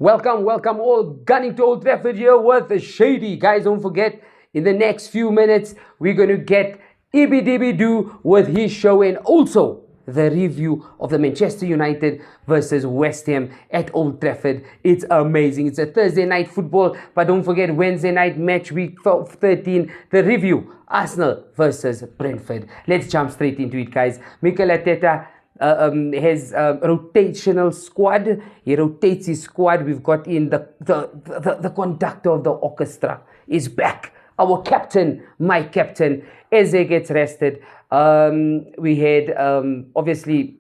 Welcome all. Gunning to Old Trafford here with Eb Shady. Guys, don't forget, in the next few minutes, we're going to get Eb with his show and also the review of the Manchester United versus West Ham at Old Trafford. It's amazing. It's a Thursday night football, but don't forget Wednesday night Matchweek 13, the review, Arsenal versus Brentford. Let's jump straight into it, guys. Mikel Arteta has a rotational squad. He rotates his squad. We've got in the conductor of the orchestra is back. Our captain, my captain, Eze gets rested. We had obviously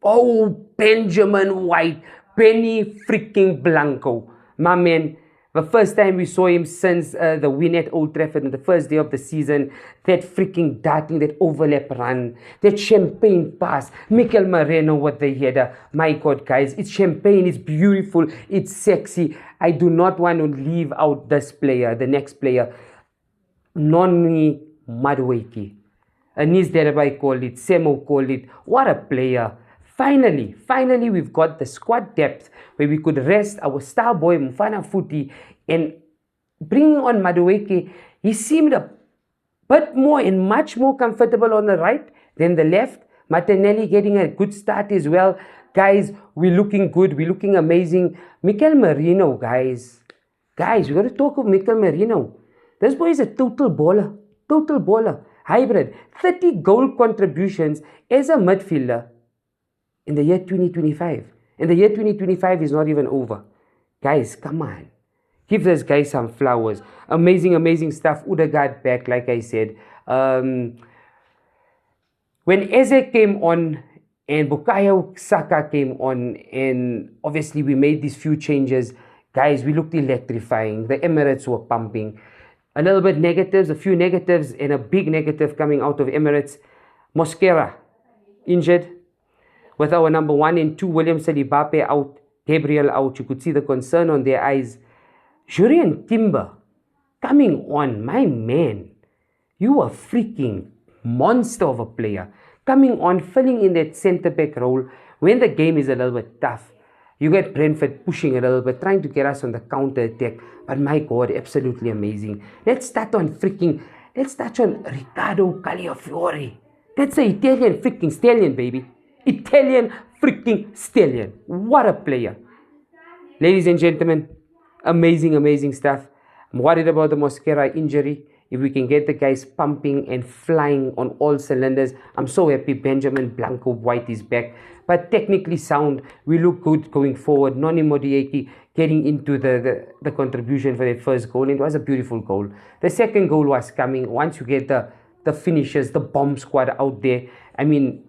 Benjamin White, Benny freaking Blanco, my man. The first time we saw him since the win at Old Trafford on the first day of the season, that freaking darting, that overlap run, that champagne pass, Mikel Moreno with the header. My God, guys, it's champagne, it's beautiful, it's sexy. I do not want to leave out this player, the next player, Noni Madueke. Anis Derabai called it, Semo called it. What a player. Finally, we've got the squad depth where we could rest our star boy Mufana Futi and bring on Madueke. He seemed a bit more and much more comfortable on the right than the left. Martinelli getting a good start as well. Guys, we're looking good. We're looking amazing. Mikel Moreno, guys, we got to talk of Mikel Moreno. This boy is a total baller. Hybrid. 30 goal contributions as a midfielder in the year 2025. And the year 2025 is not even over. Guys, come on. Give this guy some flowers. Amazing stuff. Odegaard back, like I said. When Eze came on and Bukayo Saka came on, and obviously we made these few changes, guys, we looked electrifying. The Emirates were pumping. A little bit negatives, a few negatives, and a big negative coming out of Emirates. Mosquera, injured. With our number 1 and 2, William Saliba out, Gabriel out, you could see the concern on their eyes. Julian Timber coming on, my man. You are a freaking monster of a player. Coming on, filling in that centre-back role when the game is a little bit tough. You get Brentford pushing a little bit, trying to get us on the counter-attack. But my God, absolutely amazing. Let's touch on Riccardo Cagliafiore. That's an Italian freaking stallion, baby. Italian freaking stallion. What a player. Ladies and gentlemen, amazing stuff. I'm worried about the Mosquera injury. If we can get the guys pumping and flying on all cylinders, I'm so happy Benjamin Blanco White is back. But technically sound, we look good going forward. Noni Madueke getting into the contribution for that first goal. And it was a beautiful goal. The second goal was coming. Once you get the finishers, the bomb squad out there, I mean,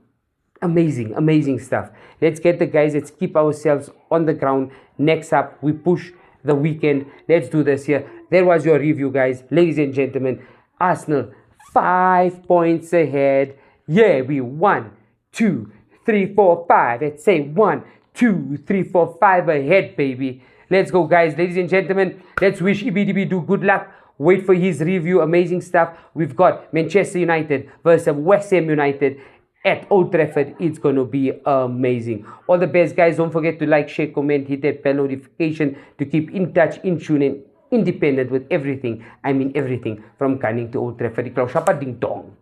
amazing stuff. Let's get the guys, let's keep ourselves on the ground. Next up, we push the weekend. Let's do this here. There was your review, guys. Ladies and gentlemen, Arsenal 5 points ahead. Yeah, we 1, 2, 3, 4, 5. Let's say 1, 2, 3, 4, 5 ahead, baby. Let's go, guys. Ladies and gentlemen, let's wish EBDB good luck. Wait for his review. Amazing stuff. We've got Manchester United versus West Ham United at Old Trafford. It's going to be amazing. All the best, guys. Don't forget to like, share, comment, hit that bell notification to keep in touch, in tune, and independent with everything. I mean everything from Gunning to Old Trafford. Ding dong.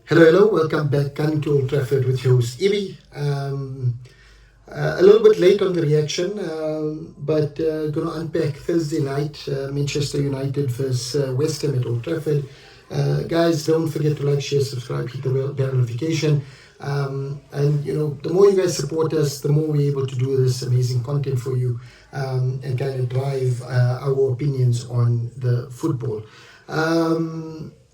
Hello. Welcome back. Gunning to Old Trafford with your host, Eb. A little bit late on the reaction, but going to unpack Thursday night, Manchester United versus West Ham at Old Trafford. Guys, don't forget to like, share, subscribe, hit the bell notification. And you know, the more you guys support us, the more we're able to do this amazing content for you, and kind of drive our opinions on the football.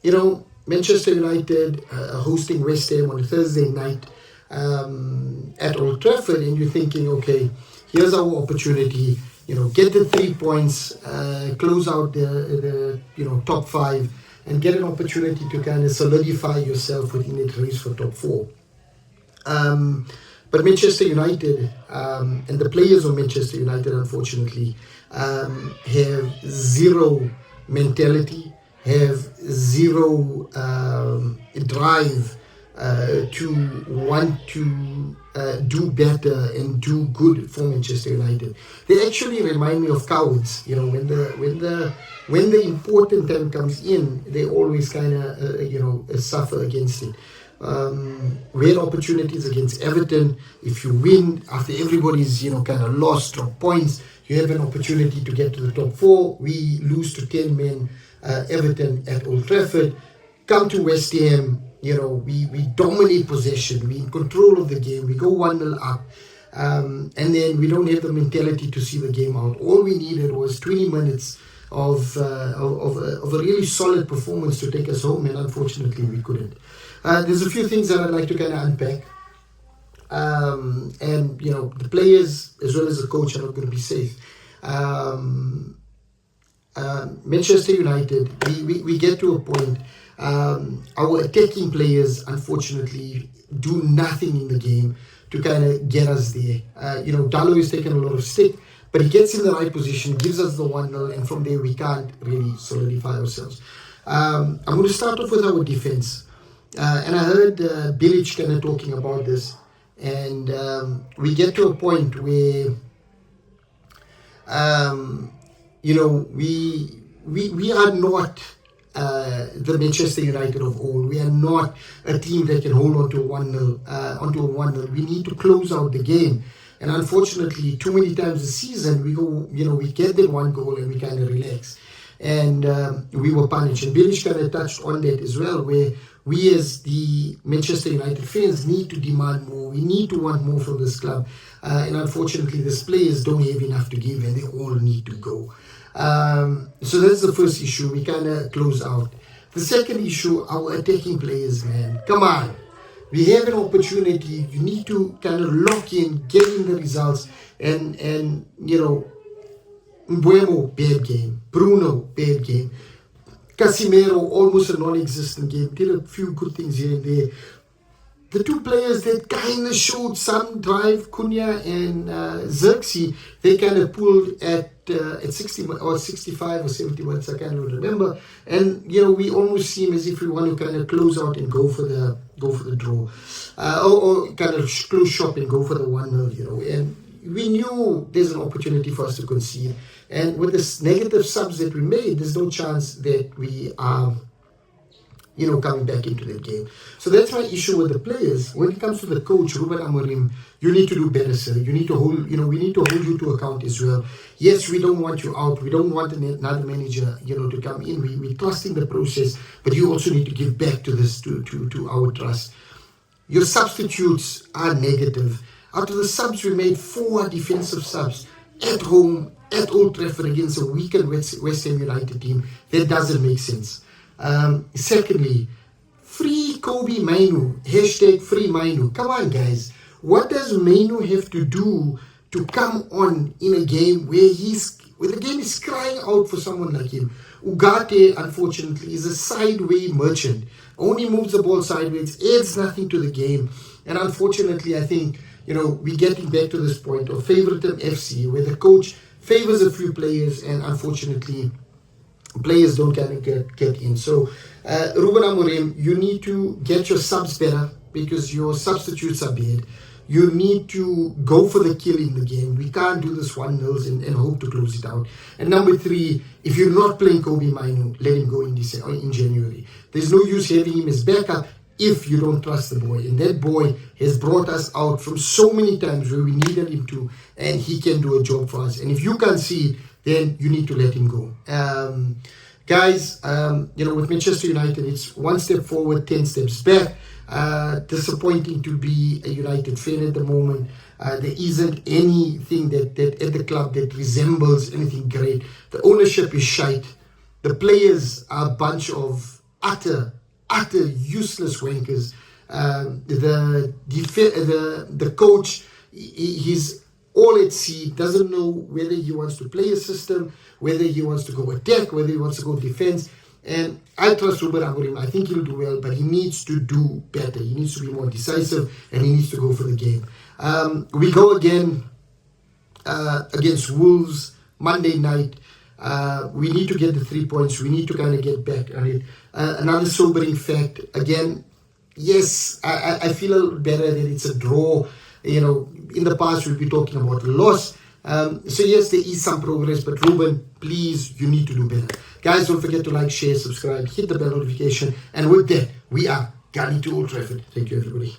You know, Manchester United hosting West Ham on a Thursday night at Old Trafford, and you're thinking, okay, here's our opportunity. You know, get the 3 points, close out the top 5. And get an opportunity to kind of solidify yourself within the race for top 4. But Manchester United and the players of Manchester United, unfortunately, have zero mentality, have zero drive to want to do better and do good for Manchester United. They actually remind me of cowards. When the important time comes in, they always kind of suffer against it. We had opportunities against Everton. If you win after everybody's kind of lost, drop points, you have an opportunity to get to the top four. We lose to 10 men Everton at Old Trafford. Come to West Ham, we dominate possession. We're in control of the game. We go 1-0 up. And then we don't have the mentality to see the game out. All we needed was 20 minutes of a really solid performance to take us home, and unfortunately we couldn't. There's a few things that I'd like to kind of unpack. And the players as well as the coach are not going to be safe. Manchester United, we get to a point. Our attacking players, unfortunately, do nothing in the game to kind of get us there. Dallo is taking a lot of stick, but he gets in the right position, gives us the 1-0, and from there we can't really solidify ourselves. I'm going to start off with our defense. And I heard Bilic kind of talking about this, and we get to a point where we are not the Manchester United of old. We are not a team that can hold on to a 1-0. We need to close out the game. And unfortunately, too many times this season, we get that one goal and we kind of relax. And we were punished. And Bilic kind of touched on that as well, where we as the Manchester United fans need to demand more. We need to want more from this club. And unfortunately, these players don't have enough to give and they all need to go. So that's the first issue. We kind of close out. The second issue, our attacking players, man. Come on. We have an opportunity. You need to kind of lock in, get in the results. And Mbuemo, bad game. Bruno, bad game. Casemiro, almost a non-existent game. Did a few good things here and there. The two players that kind of showed some drive, Cunha and Xerxes, they kind of pulled at 60 or 65 or 70 minutes, I can't even remember. And we almost seem as if we want to kind of close out and go for the draw, or kind of close shop and go for the 1-0. And we knew there's an opportunity for us to concede. And with this negative subs that we made, there's no chance that we are coming back into the game. So that's my issue with the players. When it comes to the coach, Ruben Amorim, you need to do better, sir. You need to hold, we need to hold you to account as well. Yes, we don't want you out. We don't want another manager, to come in. We trust in the process, but you also need to give back to this, to our trust. Your substitutes are negative. Out of the subs, we made 4 defensive subs at home, at Old Trafford against a weakened West Ham United team. That doesn't make sense. Secondly, free Kobe Mainu, #free Mainu. Come on, guys. What does Mainu have to do to come on in a game where the game is crying out for someone like him? Ugarte, unfortunately, is a sideway merchant. Only moves the ball sideways, adds nothing to the game. And unfortunately, I think, we're getting back to this point of favoritism FC, where the coach favors a few players and unfortunately players don't kind of get in. So Ruben Amorim, you need to get your subs better because your substitutes are bad. You need to go for the kill in the game. We can't do this 1-0 and hope to close it out. And number 3, if you're not playing Kobe Mainu, let him go in January. There's no use having him as backup if you don't trust the boy. And that boy has brought us out from so many times where we needed him to, and he can do a job for us. And if you can't see it, then you need to let him go. Guys, with Manchester United, it's 1 step forward, 10 steps back. Disappointing to be a United fan at the moment. There isn't anything that at the club that resembles anything great. The ownership is shite. The players are a bunch of utter useless wankers. The coach, he's all at sea, doesn't know whether he wants to play a system, whether he wants to go attack, whether he wants to go defense. And I trust Ruben Amorim. I think he'll do well, but he needs to do better. He needs to be more decisive, and he needs to go for the game. We go again against Wolves Monday night. We need to get the 3 points. We need to kind of get back on it. Another sobering fact, again, yes, I feel a little better that it's a draw. In the past we'll be talking about a loss. So yes, there is some progress, but Ruben, please, you need to do better. Guys, don't forget to like, share, subscribe, hit the bell notification. And with that, we are Gunning to Old Trafford. Thank you, everybody.